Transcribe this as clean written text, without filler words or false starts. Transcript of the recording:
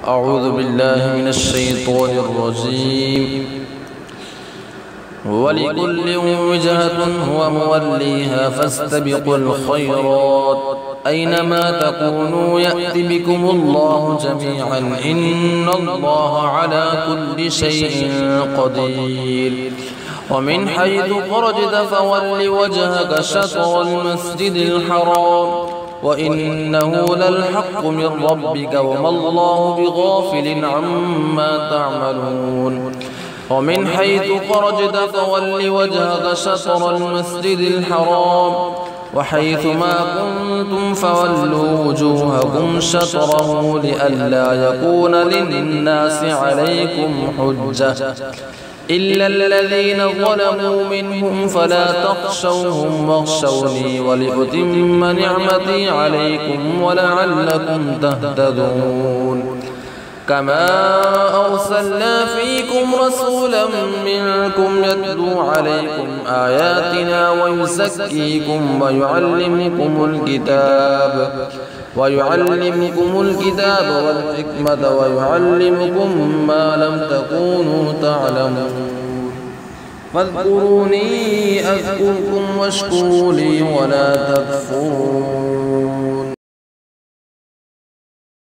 أعوذ بالله من الشيطان الرجيم. ولكل وجهة هو موليها فاستبقوا الخيرات أينما تكونوا يأت بكم الله جميعا إن الله على كل شيء قدير. ومن حيث خرجت فول وجهك شطر المسجد الحرام وإنه للحق من ربك وما الله بغافل عما تعملون. ومن حيث خرجت فول وجهك شطر المسجد الحرام وحيث ما كنتم فولوا وجوهكم شطره لئلا يكون للناس عليكم حجة إلا الذين ظلموا منهم فلا تخشوهم واخشوني ولأتم نعمتي عليكم ولعلكم تهتدون. كما أرسلنا فيكم رسولا منكم يتلو عليكم آياتنا ويزكيكم ويعلمكم الكتاب والحكمة ويعلمكم ما لم تكونوا تعلمون. فاذكروني أذكركم واشكروا لي ولا تكفرون.